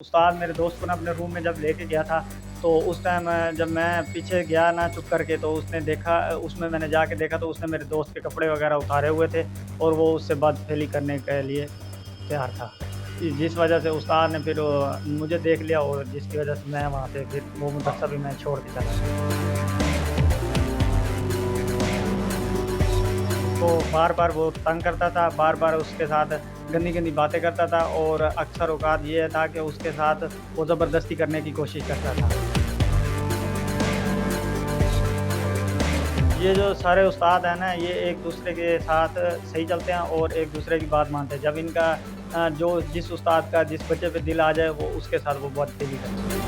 उस्ताद मेरे दोस्त को ना अपने रूम में जब लेके गया था, तो उस टाइम जब मैं पीछे गया ना चुप करके, तो उसने देखा, उसमें मैंने जाके देखा तो उसने मेरे दोस्त के कपड़े वगैरह उतारे हुए थे और वो उससे बदफेली करने के लिए तैयार था। जिस वजह से उस्ताद ने फिर मुझे देख लिया और जिसकी वजह से मैं वहाँ से फिर वो मदरसा भी मैं छोड़ के चला गया। तो बार-बार वो तंग करता था, बार-बार उसके साथ गंदी-गंदी बातें करता था और अक्सर औक़ात ये था कि उसके साथ वो ज़बरदस्ती करने की कोशिश करता था। ये जो सारे उस्ताद हैं ना, ये एक-दूसरे के साथ सही चलते हैं और एक-दूसरे की बात मानते हैं। जब इनका जो जिस उस्ताद का जिस बच्चे पे दिल आ जाए, वो उसके साथ वो बदतमीज़ी करते हैं।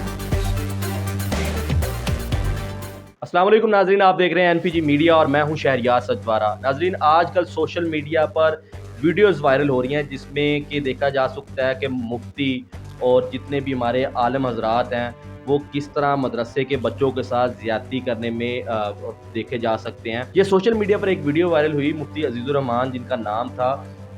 अस्सलाम वालेकुम नाज़रीन, आप देख रहे हैं एनपीजी मीडिया और मैं हूं शहरियार सजवारा। नाज़रीन, आजकल सोशल मीडिया पर वीडियोस वायरल हो रही हैं जिसमें कि देखा जा सकता है कि मुफ्ती और जितने भी हमारे आलम हज़रात हैं वो किस तरह मदरसे के बच्चों के साथ ज़्यादती करने में देखे जा सकते हैं। ये सोशल मीडिया पर एक वीडियो वायरल हुई, मुफ्ती अजीज़ुर रहमान जिनका नाम था।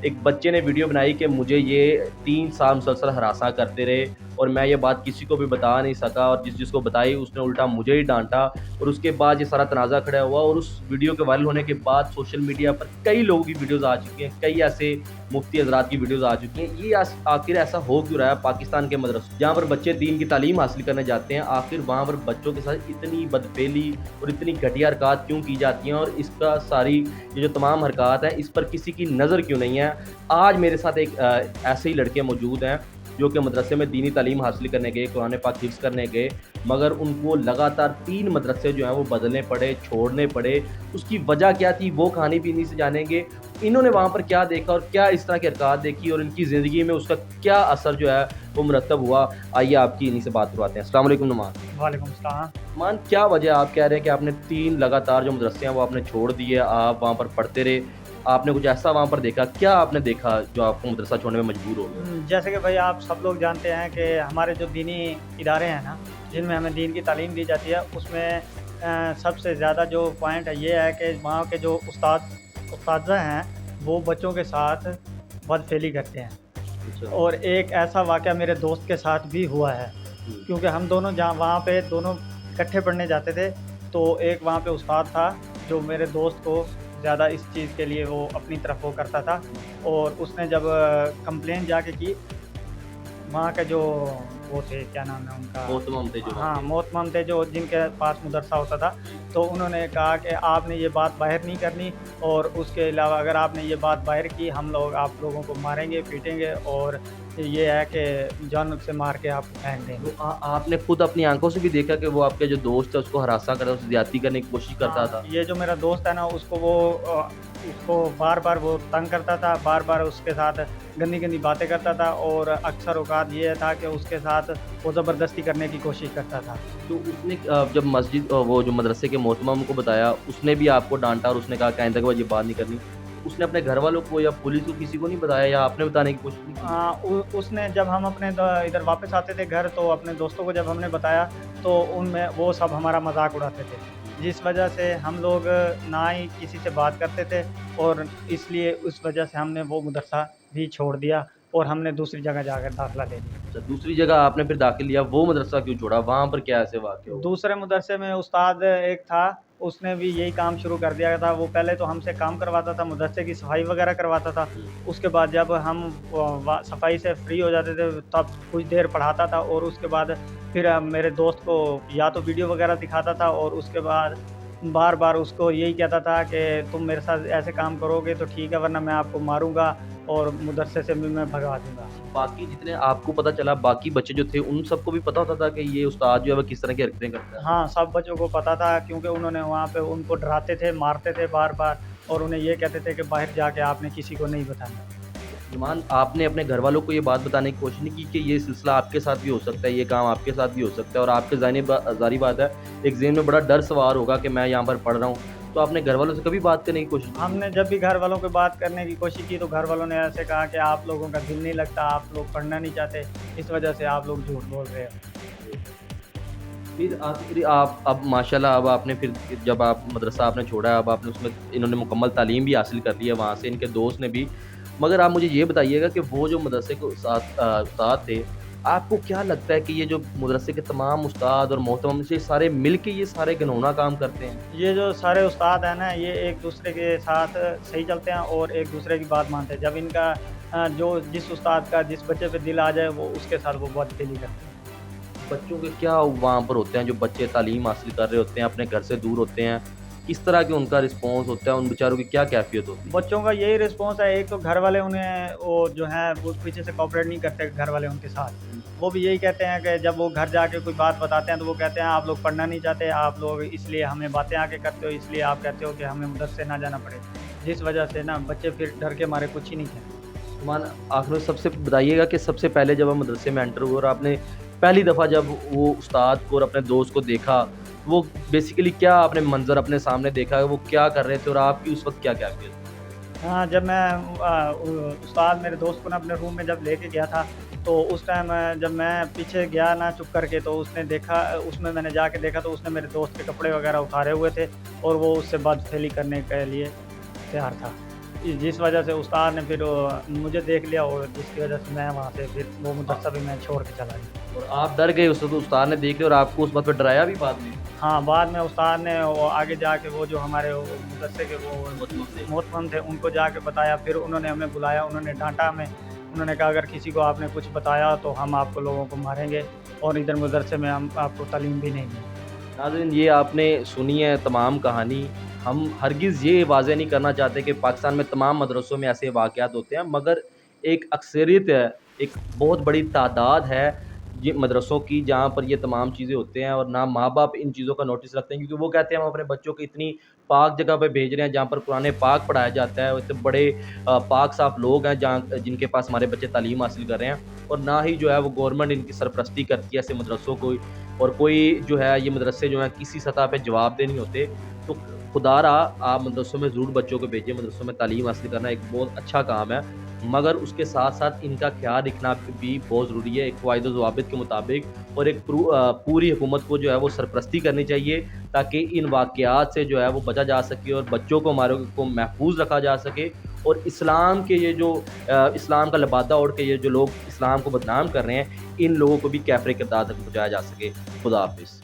एक बच्चे ने वीडियो बनाई कि मुझे ये 3 साल मुसलसल हरासा करते रहे और मैं ये बात किसी को भी बता नहीं सका, और जिसको बताई उसने उल्टा मुझे ही डांटा। और उसके बाद ये सारा तनाज़ा खड़ा हुआ और उस वीडियो के वायरल होने के बाद सोशल मीडिया पर कई लोगों की वीडियोज़ आ चुकी हैं, कई ऐसे मुफ्ती हज़रात की वीडियोज़ आ चुकी हैं। ये आखिर ऐसा हो क्यों रहा है पाकिस्तान के मदरसों जहाँ पर बच्चे दीन की तालीम हासिल करने जाते हैं, आखिर वहाँ पर बच्चों के साथ इतनी बदफेली और इतनी घटिया हरकत क्यों की जाती हैं, और इसका सारी ये जो तमाम हरकत है इस पर किसी की नज़र क्यों नहीं है। आज मेरे साथ एक ऐसे ही लड़के मौजूद हैं जो कि मदरसे में दीनी तालीम हासिल करने गए, कुरान पाक हिफ्ज़ करने गए, मगर उनको लगातार 3 मदरसे जो हैं वो बदलने पड़े, छोड़ने पड़े। उसकी वजह क्या थी वो कहानी भी इन्हीं से जानेंगे। इन्होंने वहाँ पर क्या देखा और क्या इस तरह की हरकत देखी और इनकी ज़िंदगी में उसका क्या असर जो है वो मुरतब हुआ। आइए आपकी इन्हीं से बात करवाते हैं। अस्सलाम वालेकुम नुमान। वालेकुम सलाम। नुमान, क्या वजह आप कह रहे हैं कि आपने 3 लगातार जो मदरसे हैं वो आपने छोड़ दिए, आप वहाँ पर पढ़ते रहे, आपने कुछ ऐसा वहाँ पर देखा, क्या आपने देखा जो आपको मदरसा छोड़ने में मजबूर हो गए? जैसे कि भाई आप सब लोग जानते हैं कि हमारे जो दीनी इदारे हैं ना, जिनमें हमें दीन की तालीम दी जाती है, उसमें सबसे ज़्यादा जो पॉइंट है ये है कि वहाँ के जो उस्ताज़ा हैं, वो बच्चों के साथ बदफेली करते हैं। अच्छा। और एक ऐसा वाक़या मेरे दोस्त के साथ भी हुआ है, क्योंकि हम दोनों जहाँ वहाँ पे दोनों इकट्ठे पढ़ने जाते थे, तो एक वहाँ पे उस्ताद था जो मेरे दोस्त को ज़्यादा इस चीज़ के लिए वो अपनी तरफ वो करता था। और उसने जब कंप्लेंट जाके की, वहाँ के जो वो थे, क्या नाम है उनका? मोहतरम थे जो हाँ, वहाँ मोहतमम थे जो जिनके पास मदरसा होता था। तो उन्होंने कहा कि आपने ये बात बाहर नहीं करनी, और उसके अलावा अगर आपने ये बात बाहर की, हम लोग आप लोगों को मारेंगे, पीटेंगे, और ये है कि जान से मार के आपको फेंक के। देंगे। तो आपने खुद अपनी आंखों से भी देखा कि वो आपके जो दोस्त है उसको हरासा करता, उससे ज़्यादती करने की कोशिश करता हाँ, था? ये जो मेरा दोस्त है ना, उसको बार-बार वो तंग करता था, बार-बार उसके साथ गंदी-गंदी बातें करता था और अक्सर औक़ात ये था कि उसके साथ वो ज़बरदस्ती करने की कोशिश करता था। तो उसने जब मस्जिद वो जो मदरसे के मोहतरम को बताया, उसने भी आपको डाँटा और उसने कहा कि आइंदा के बाद ये बात नहीं करनी। उसने अपने घर वालों को या पुलिस को किसी को नहीं बताया, या आपने बताने की कोशिश नहीं की? हाँ, उसने जब हम अपने इधर वापस आते थे घर, तो अपने दोस्तों को जब हमने बताया, तो उनमें वो सब हमारा मजाक उड़ाते थे, जिस वजह से हम लोग ना ही किसी से बात करते थे, और इसलिए उस वजह से हमने वो मदरसा भी छोड़ दिया और हमने दूसरी जगह जाकर दाखिला ले लिया। अच्छा, दूसरी जगह आपने फिर दाखिल लिया, वो मदरसा क्यों छोड़ा? वहाँ पर क्या ऐसे वाक़या हुआ? दूसरे मदरसे में उस्ताद एक था, उसने भी यही काम शुरू कर दिया था। वो पहले तो हमसे काम करवाता था, मदरसे की सफाई वगैरह करवाता था। उसके बाद जब हम सफाई से फ्री हो जाते थे, तब कुछ देर पढ़ाता था, और उसके बाद फिर मेरे दोस्त को या तो वीडियो वगैरह दिखाता था, और उसके बाद बार-बार उसको यही कहता था कि तुम मेरे साथ ऐसे काम करोगे तो ठीक है, वरना मैं आपको मारूँगा और मदरसे से भी मैं भगा दूँगा। बाकी जितने आपको पता चला, बाकी बच्चे जो थे उन सबको भी पता होता था कि ये उस्ताद जो है वो किस तरह की हरकतें करता है? हाँ, सब बच्चों को पता था, क्योंकि उन्होंने वहाँ पे उनको डराते थे, मारते थे बार-बार, और उन्हें ये कहते थे कि बाहर जाके आपने किसी को नहीं बताना। नुमान, आपने अपने घर वालों को ये बात बताने की कोशिश नहीं की कि ये सिलसिला आपके साथ भी हो सकता है, ये काम आपके साथ भी हो सकता है, और आपके ज़ाहिर बात है एक ज़हन में बड़ा डर सवार होगा कि मैं यहाँ पर पढ़ रहा हूँ, तो आपने घर वालों से कभी बात करने की कोशिश की? हमने जब भी घर वालों को बात करने की कोशिश की, तो घर वालों ने ऐसे कहा कि आप लोगों का दिल नहीं लगता, आप लोग पढ़ना नहीं चाहते, इस वजह से आप लोग झूठ बोल रहे हो। फिर आप अब माशाल्लाह, अब आपने फिर जब आप मदरसा आपने छोड़ा, अब आपने उसमें इन्होंने मुकम्मल तालीम भी हासिल कर ली है वहाँ से, इनके दोस्त ने भी। मगर आप मुझे ये बताइएगा कि वो जो मदरसे के साथ उस्ताद थे, آپ کو کیا لگتا ہے کہ یہ جو مدرسے کے تمام استاد اور محترم سے سارے مل کے یہ سارے گھنونا کام کرتے ہیں؟ یہ جو سارے استاد ہیں نا یہ ایک دوسرے کے ساتھ صحیح چلتے ہیں اور ایک دوسرے کی بات مانتے ہیں. جب ان کا جو جس استاد کا جس بچے پہ دل آ جائے وہ اس کے ساتھ وہ بہت دلی کرتے ہیں. بچوں کے کیا وہاں پر ہوتے ہیں جو بچے تعلیم حاصل کر رہے ہوتے ہیں اپنے گھر سے دور ہوتے ہیں، کس طرح کے ان کا رسپانس ہوتا ہے، ان بیچاروں کی کیا کیفیت ہوتی ہے؟ بچوں کا یہی رسپانس ہے. ایک تو گھر والے انہیں وہ جو ہیں وہ پیچھے سے کوآپریٹ نہیں کرتے گھر والے ان کے ساتھ. وہ بھی یہی کہتے ہیں کہ جب وہ گھر جا کے کوئی بات بتاتے ہیں تو وہ کہتے ہیں آپ لوگ پڑھنا نہیں چاہتے، آپ لوگ اس لیے ہمیں باتیں آ کے کرتے ہو، اس لیے آپ کہتے ہو کہ ہمیں مدرسے نہ جانا پڑے. جس وجہ سے نا بچے پھر ڈر کے مارے کچھ ہی نہیں کہتے. عثمان، آخر میں سب سے بتائیے گا کہ سب سے پہلے جب آپ مدرسے میں انٹر ہوئے اور آپ نے پہلی دفعہ جب وہ استاد کو اور اپنے دوست کو دیکھا، وہ بیسیکلی کیا آپ نے منظر اپنے سامنے دیکھا، وہ کیا کر رہے تھے اور آپ کی اس وقت کیا کیفیت تھی؟ ہاں، جب میں استاد میرے دوست کو نا اپنے روم میں جب لے کے گیا تھا تو اس ٹائم جب میں پیچھے گیا نا چپ کر کے تو اس نے دیکھا، اس میں نے جا کے دیکھا تو اس نے میرے دوست کے کپڑے وغیرہ اتارے ہوئے تھے اور وہ اس سے بدفعلی کرنے کے لیے تیار تھا. جس وجہ سے استاد نے پھر مجھے دیکھ لیا اور جس کی وجہ سے میں وہاں سے پھر وہ مدرسہ بھی میں چھوڑ کے چلا گیا. اور آپ ڈر گئے اس وقت، استاد نے دیکھ لیا اور آپ کو اس بات پہ ڈرایا بھی بعد میں؟ ہاں، بعد میں استاد نے وہ آگے جا کے وہ جو ہمارے وہ مدرسے کے وہ محترم تھے ان کو جا کے بتایا. پھر انہوں نے ہمیں بلایا، انہوں نے ڈانٹا ہمیں. انہوں نے کہا اگر کسی کو آپ نے کچھ بتایا تو ہم آپ کو لوگوں کو ماریں گے اور ادھر مدرسے میں ہم آپ کو تعلیم بھی نہیں دیں. ناظرین، یہ آپ نے سنی ہے تمام کہانی. ہم ہرگز یہ واضح نہیں کرنا چاہتے کہ پاکستان میں تمام مدرسوں میں ایسے واقعات ہوتے ہیں، مگر ایک اکثریت ہے، ایک بہت بڑی تعداد ہے یہ مدرسوں کی جہاں پر یہ تمام چیزیں ہوتے ہیں اور نہ ماں باپ ان چیزوں کا نوٹس رکھتے ہیں، کیونکہ وہ کہتے ہیں ہم اپنے بچوں کو اتنی پاک جگہ پہ بھیج رہے ہیں جہاں پر قرآن پاک پڑھایا جاتا ہے، اتنے بڑے پاک صاف لوگ ہیں جن کے پاس ہمارے بچے تعلیم حاصل کر رہے ہیں، اور نہ ہی جو ہے وہ گورنمنٹ ان کی سرپرستی کرتی ہے ایسے مدرسوں کو. اور کوئی جو ہے یہ مدرسے جو ہیں کسی سطح پہ جواب دہ نہیں ہوتے. تو خدا رہا آپ مدرسوں میں ضرور بچوں کو بھیجیں. مدرسوں میں تعلیم حاصل کرنا ایک بہت اچھا کام ہے، مگر اس کے ساتھ ساتھ ان کا خیال رکھنا بھی بہت ضروری ہے ایک قواعد و ضوابط کے مطابق. اور ایک پوری حکومت کو جو ہے وہ سرپرستی کرنی چاہیے تاکہ ان واقعات سے جو ہے وہ بچا جا سکے اور بچوں کو ہمارے کو محفوظ رکھا جا سکے. اور اسلام کے یہ جو اسلام کا لبادہ اوڑھ کے یہ جو لوگ اسلام کو بدنام کر رہے ہیں ان لوگوں کو بھی کیفر کردار تک پہنچایا جا سکے. خدا حافظ.